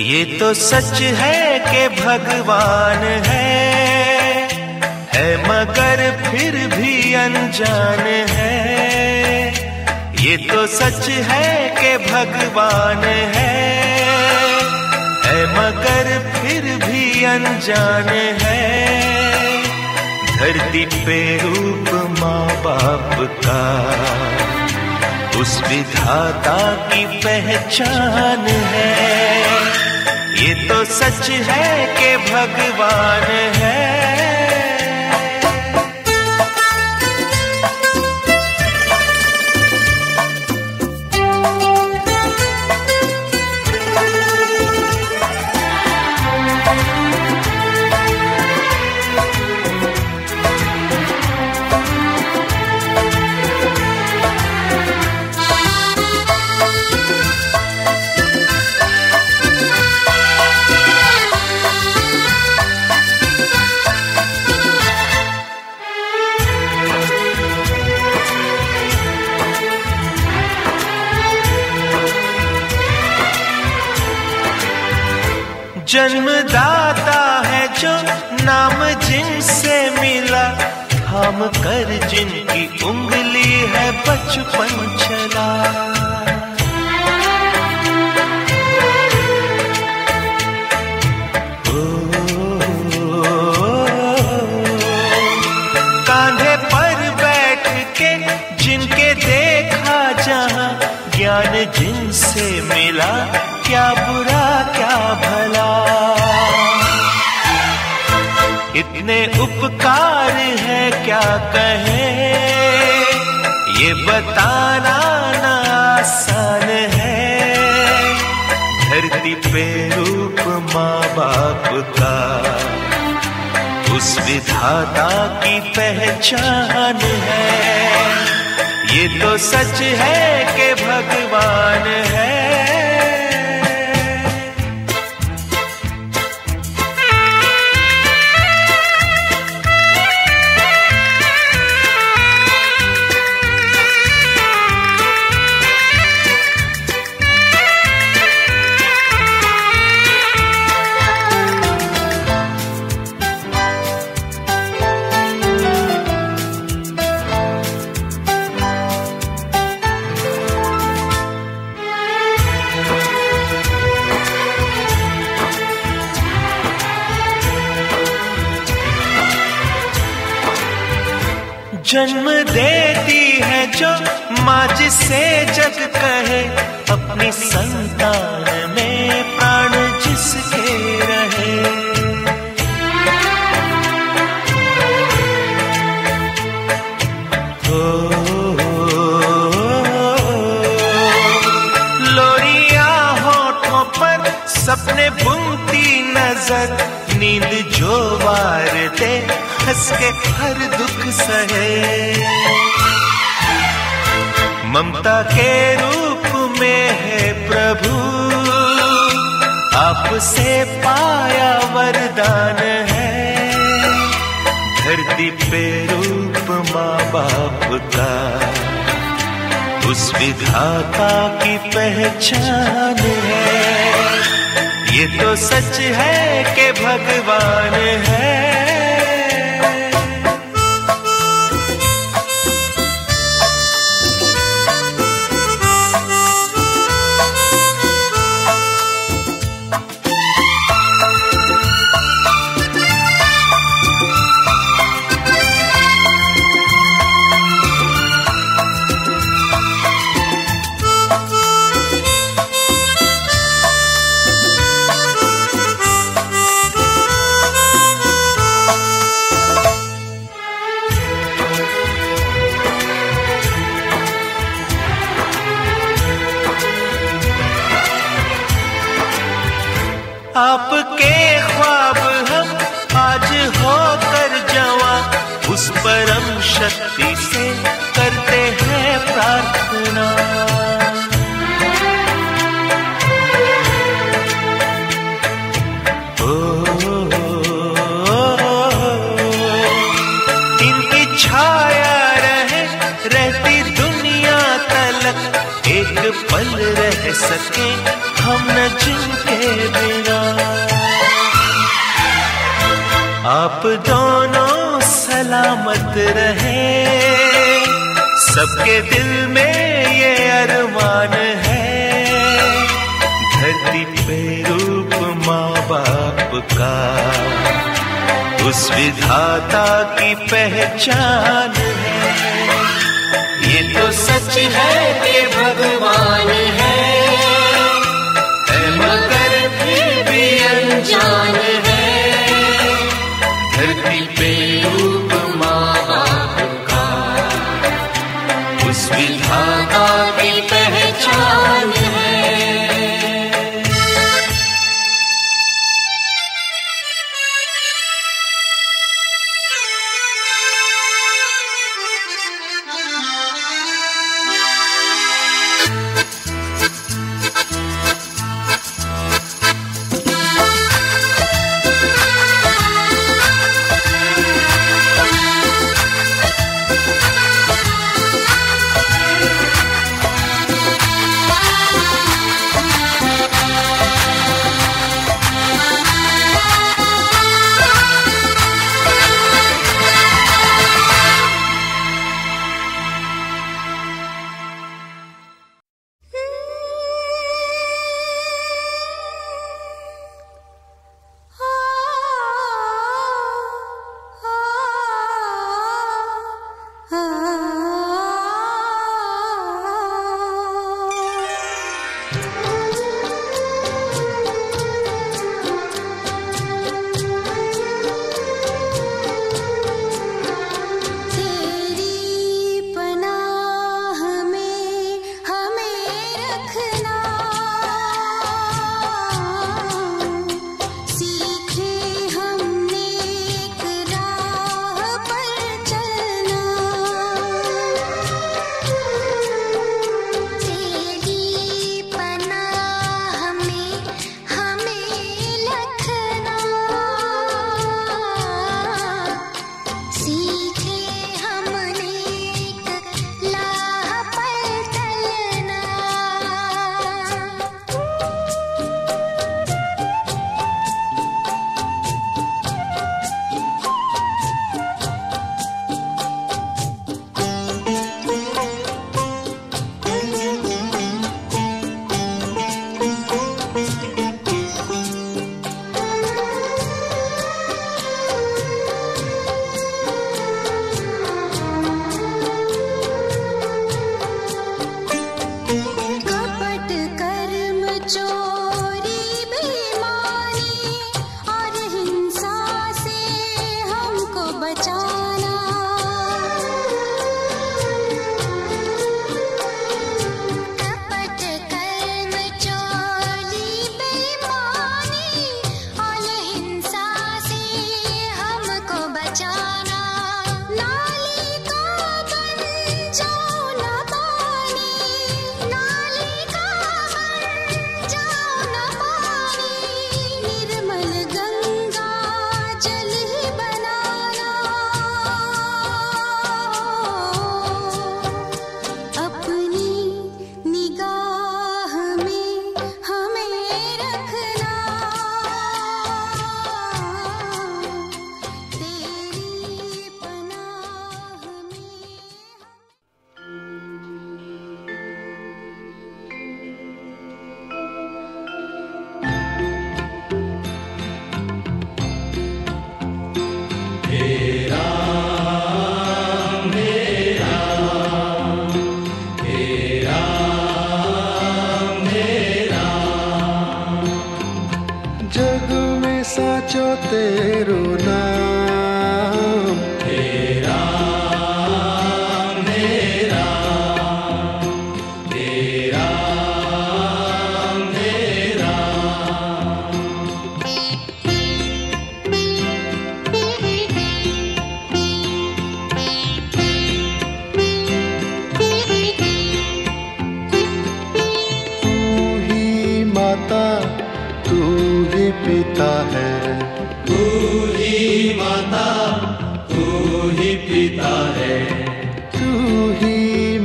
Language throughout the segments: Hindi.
ये तो सच है कि भगवान है मगर फिर भी अनजान है। ये तो सच है कि भगवान है मगर फिर भी अनजान है। धरती पे रूप माँ बाप का उस विधाता की पहचान है। ये तो सच है कि भगवान है। जन्मदाता है जो नाम जिनसे मिला, थाम कर जिनकी उंगली है बचपन चला। कांधे पर बैठ के जिनके देखा जहां, ज्ञान जिनसे मिला, क्या बुरा क्या भला। इतने उपकार है क्या कहें, ये बताना ना आसान है। धरती पे रूप माँ बाप का उस विधाता की पहचान है। ये तो सच है कि भगवान है। जन्म देती है जो माँ जिसे जग कहे, अपनी संतान में प्राण जिसके रहे। लोरिया होठों पर सपने बुनती नजर, नींद जो वार दे हंस के हर दुख सहे। ममता के रूप में है प्रभु, आपसे पाया वरदान है। धरती पे रूप माँ बाप का उस विधाता की पहचान है। ये तो सच है कि भगवान है। आपके ख्वाब हम आज होकर जवां, उस परम शक्ति से करते हैं प्रार्थना। इनकी छाया रहे रहती दुनिया तलक, एक पल रह सके हम न जिनके बिना। दोनों सलामत रहे, सबके दिल में ये अरमान है, धरती पे रूप माँ बाप का उस विधाता की पहचान है। ये तो सच है कि भगवान है मगर फिर भी अनजान है, धरती पे रूप माँ बाप का उस विधाता की पहचान है।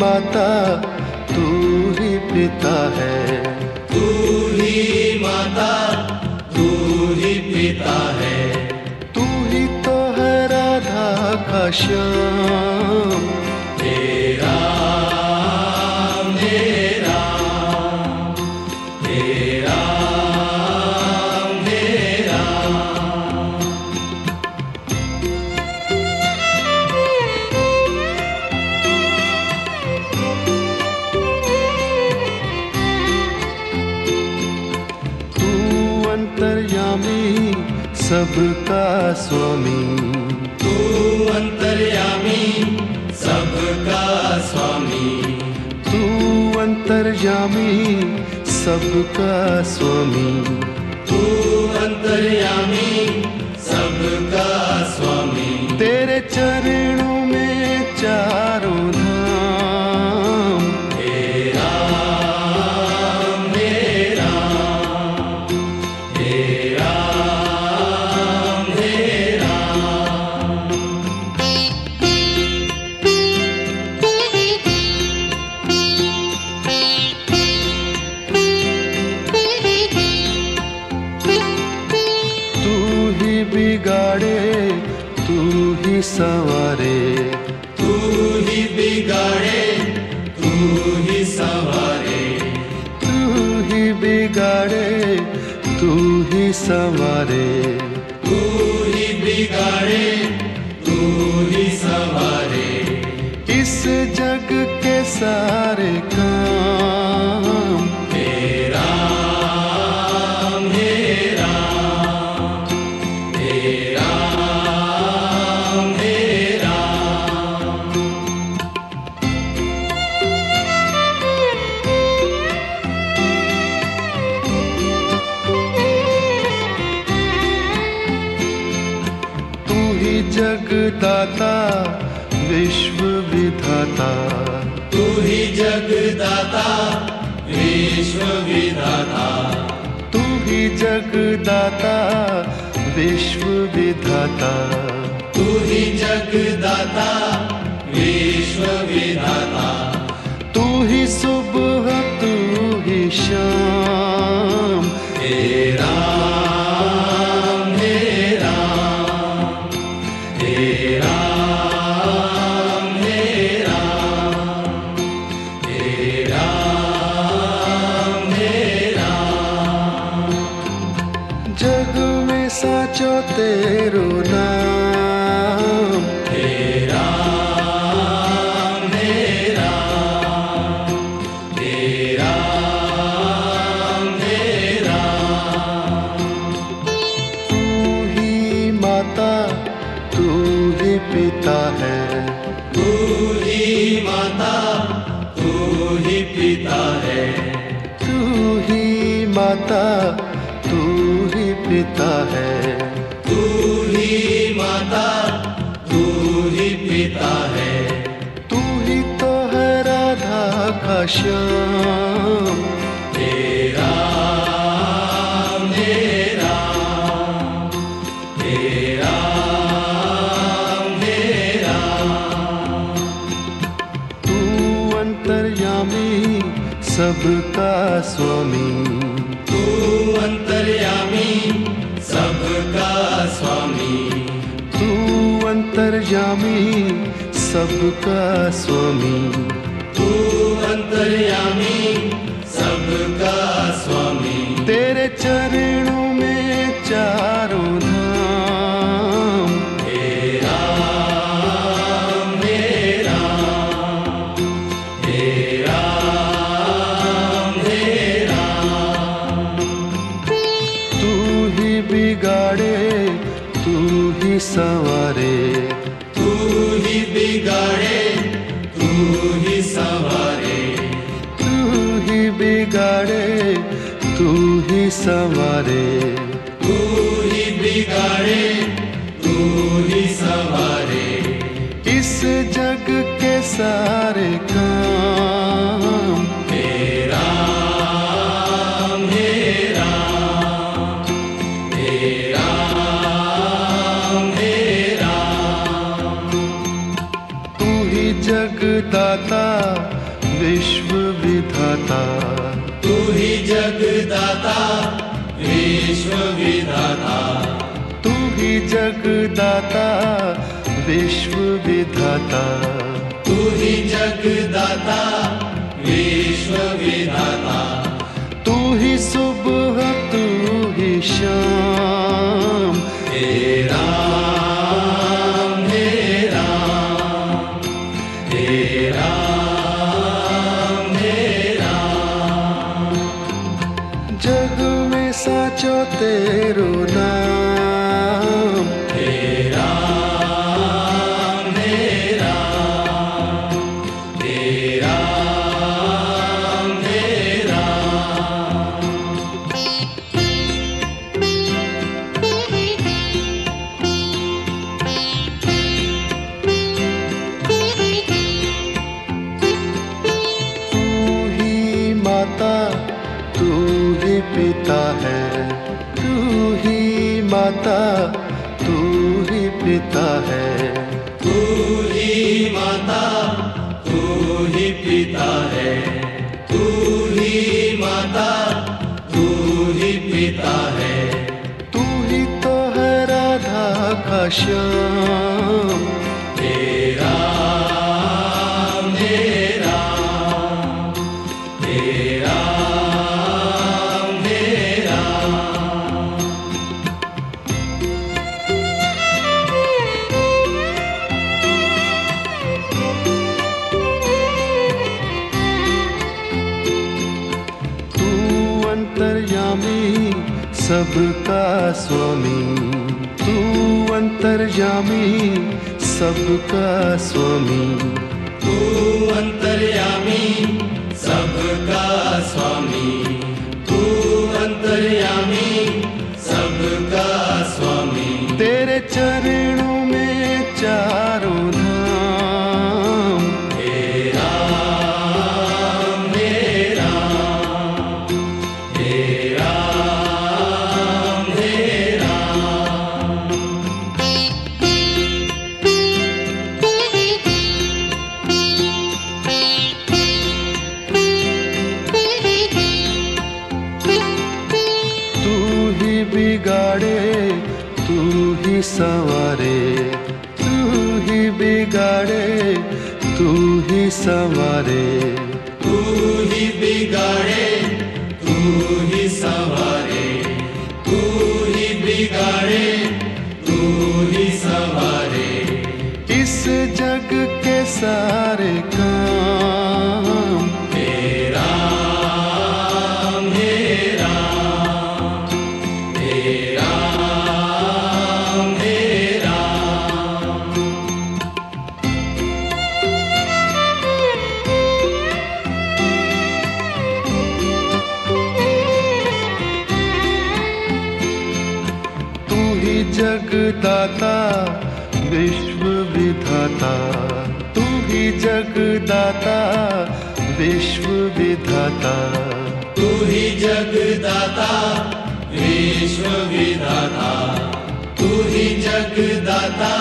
माता तू ही पिता है, तू ही माता तू ही पिता है, तू ही तो का श्याम। हे राम हे राम हे राम हे राम। तू अंतर्यामी सबका स्वामी। तू अंतर्यामी सबका स्वामी। तू अंतर्यामी सबका स्वामी। तू अंतर्यामी सबका स्वामी। तेरे चरणों में चारों धाम। हे राम हे राम हे राम हे राम। तू ही बिगाड़े तू ही संवारे। तू ही बिगाड़े तू ही संवारे। तू ही बिगाड़े तू ही संवारे। तू ही बिगाड़े तू ही संवारे। इस जग के सारे काम। हे राम हे राम हे राम हे राम। तू ही जगदाता विश्व विधाता। तू ही जगदाता विश्व विधाता। तू ही जगदाता विश्व विधाता। तू ही जगदाता विश्व विधाता। तू ही सुबह तू ही शाम। हे राम हे राम हे राम हे राम हे राम हे राम। जग में साचो तेरो नाम। हे राम हे राम हे राम हे राम। तू ही माता तू ही पिता है। तू ही माता तू ही पिता है। तू ही माता तू ही पिता है। तू ही माता तू ही पिता है। तू ही तो है राधा का श्याम। हे राम हे राम हे राम हे राम। तू अंतर्यामी सबका स्वामी। तू अंतर्यामी सबका स्वामी। तू अंतर्यामी सबका स्वामी। तू अंतर्यामी सबका स्वामी। तेरे चरणों में चारों धाम। हे राम हे राम हे राम हे राम। तू ही बिगाड़े तू ही संवारे। तू ही बिगाड़े तू ही संवारे। तू ही बिगाड़े तू ही संवारे। तू ही बिगाड़े तू ही संवारे। इस जग के सारे काम। हे राम हे राम हे राम हे राम। तू ही जगदाता विश्व विधाता। तू ही जगदाता विश्व विधाता। तू ही जगदाता विश्व विधाता, तू ही जगदाता विश्व विधाता, तू ही सुबह तू ही शाम, हे राम हे राम हे राम हे राम। जग में साचो तेरो नाम, हे राम हे राम हे राम हे राम। तू ही माता तू ही पिता है, तू ही माता तू ही पिता है, तू ही माता तू ही पिता है, तू ही माता तू ही पिता है। तू ही तो है राधा का श्याम, हे राम हे राम हे राम हे राम। तू अंतर्यामी सबका स्वामी, तू अंतर्यामी सबका स्वामी, तू अंतर्यामी सबका स्वामी, तू अंतर्यामी सबका स्वामी। तेरे चरणों में चारों धाम, हे राम हे राम हे राम हे राम। तू ही बिगाड़े तू ही संवारे, तू ही बिगाड़े तू ही संवारे, तू ही बिगाड़े तू ही संवारे, तू ही बिगाड़े तू ही संवारे। इस जग के सारे काम, हे राम हे राम हे राम हे राम। तू ही जगदाता विश्व विधाता, तू ही जगदाता विश्व विधाता, तू ही जगदाता विश्व विधाता, तू ही जगदाता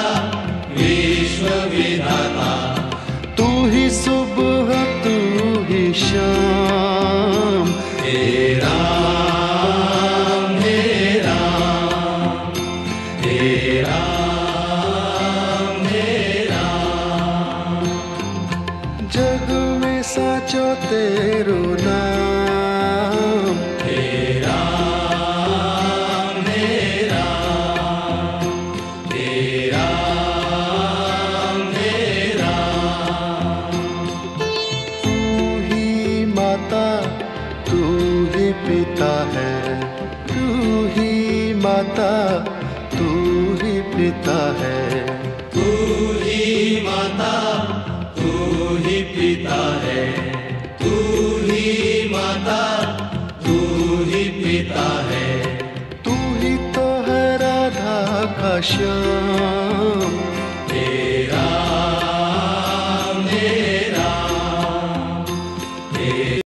विश्व विधाता। तू ही सुबह तू ही शाम, हे राम हे राम हे राम हे राम। जग में साचो तेरो नाम, हे राम हे राम हे राम हे राम। तू ही माता तू ही पिता है, तू ही माता तू ही पिता है, तू ही माता तू ही पिता है, तू ही माता तू ही पिता है। तू ही तो है राधा का श्याम,